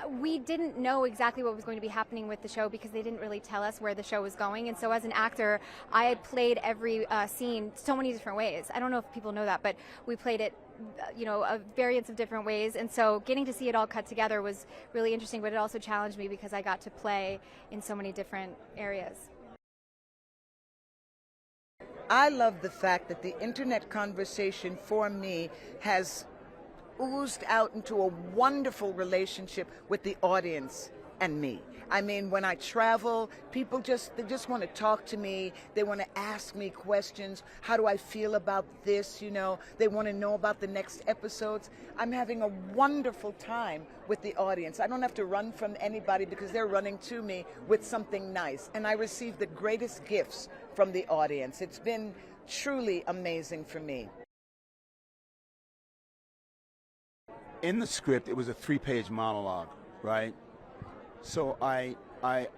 We didn't know exactly what was going to be happening with the show because they didn't really tell us where the show was going. And so as an actor, I played every scene so many different ways. I don't know if people know that, but we played it, a variance of different ways. And so getting to see it all cut together was really interesting, but it also challenged me because I got to play in so many different areas. I love the fact that the internet conversation for me has oozed out into a wonderful relationship with the audience and me. I mean, when I travel, people they just want to talk to me. They want to ask me questions. How do I feel about this? They want to know about the next episodes. I'm having a wonderful time with the audience. I don't have to run from anybody because they're running to me with something nice. And I receive the greatest gifts from the audience. It's been truly amazing for me. In the script, it was a 3-page monologue, right? So I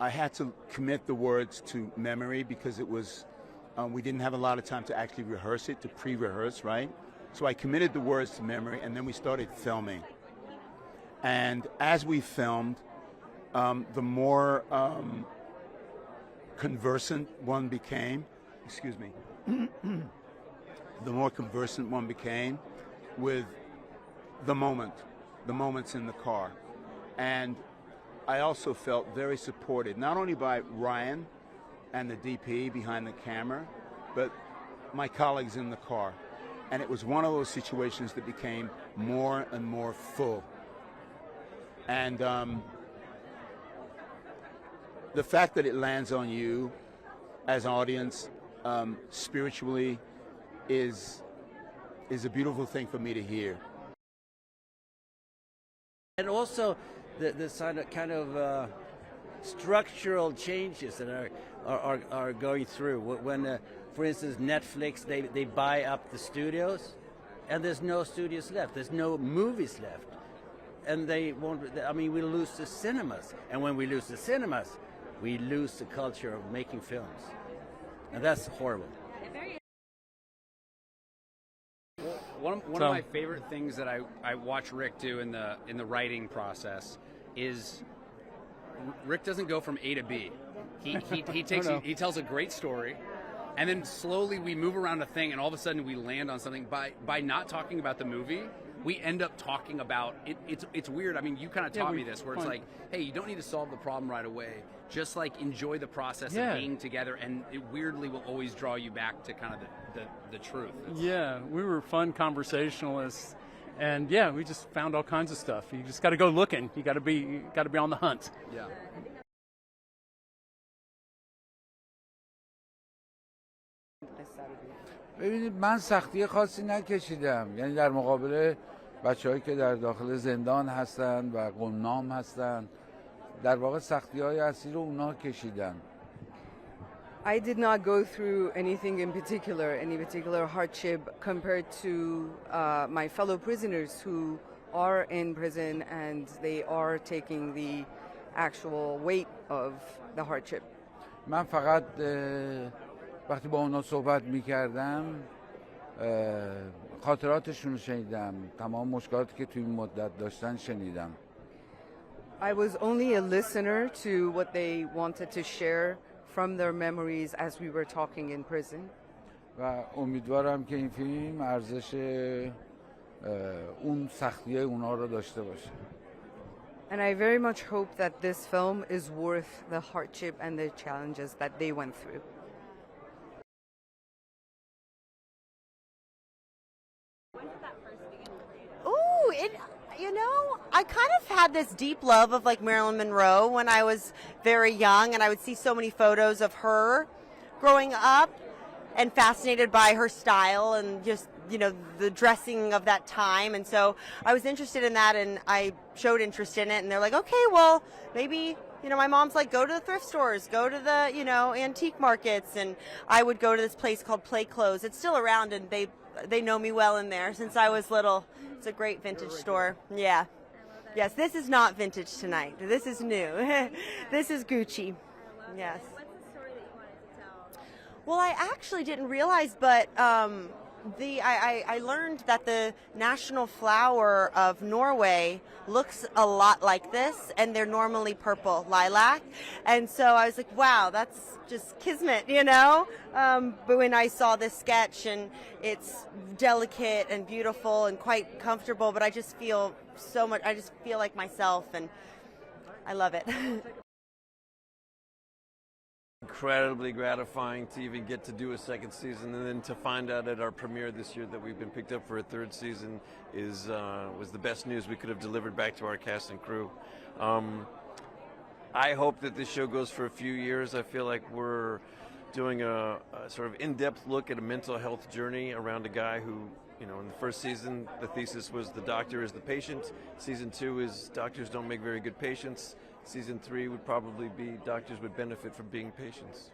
had to commit the words to memory because it was, we didn't have a lot of time to actually rehearse it, to pre-rehearse, right? So I committed the words to memory, and then we started filming. And as we filmed, the more conversant one became, the more conversant one became with the moments in the car. And I also felt very supported, not only by Ryan and the DP behind the camera, but my colleagues in the car. And it was one of those situations that became more and more full. And the fact that it lands on you as an audience spiritually is a beautiful thing for me to hear. And also the kind of structural changes that are going through. When, for instance, Netflix, they buy up the studios, and there's no studios left. There's no movies left. And they won't, we lose the cinemas. And when we lose the cinemas, we lose the culture of making films. And that's horrible. One of my favorite things that I watch Rick do in the writing process is Rick doesn't go from A to B. He tells a great story, and then slowly we move around a thing, and all of a sudden we land on something. By not talking about the movie, we end up talking about it. It's weird. I mean, you kind of taught me this, where it's like, hey, you don't need to solve the problem right away. Just like enjoy the process of being together, and it weirdly will always draw you back to kind of the truth. Yeah, we were fun conversationalists, and we just found all kinds of stuff. You just got to go looking. You got to be on the hunt. Yeah. ببینید من سختی خاصی نکشیدم، یعنی در مقابل بچه‌هایی که در داخل زندان هستن و گمنام هستن، در واقع سختی‌های اصلی رو اونها کشیدن. I did not go through anything in particular, any particular hardship compared to my fellow prisoners who are in prison and they are taking the actual weight of the hardship. من فقط وقتی با اونا صحبت می‌کردم خاطراتشون رو شنیدم، تمام مشکلاتی که توی این مدت داشتن شنیدم. I was only a listener to what they wanted to share from their memories as we were talking in prison. و امیدوارم که این فیلم ارزش اون سختی‌های اونا رو داشته باشه. And I very much hope that this film is worth the hardship and the challenges that they went through. When did that first begin for you? I kind of had this deep love of like Marilyn Monroe when I was very young, and I would see so many photos of her growing up and fascinated by her style and just, the dressing of that time. And so I was interested in that, and I showed interest in it, and they're like, okay, well, maybe, my mom's like, go to the thrift stores, go to the, antique markets. And I would go to this place called Play Clothes. It's still around, and they know me well in there since I was little. It's a great vintage store. Yeah. Yes, this is not vintage tonight. This is new. This is Gucci. Yes. What's the story that you wanted to tell? Well, I actually didn't realize, but I learned that the national flower of Norway looks a lot like this, and they're normally purple lilac. And so I was like, wow, that's just kismet, you know? But when I saw this sketch, and it's delicate and beautiful and quite comfortable, but I just feel so much, I just feel like myself, and I love it. Incredibly gratifying to even get to do a second season, and then to find out at our premiere this year that we've been picked up for a third season was the best news we could have delivered back to our cast and crew. I hope that this show goes for a few years. I feel like we're doing a sort of in-depth look at a mental health journey around a guy who, you know, in the first season the thesis was the doctor is the patient. Season 2 is doctors don't make very good patients. Season 3 would probably be doctors would benefit from being patients.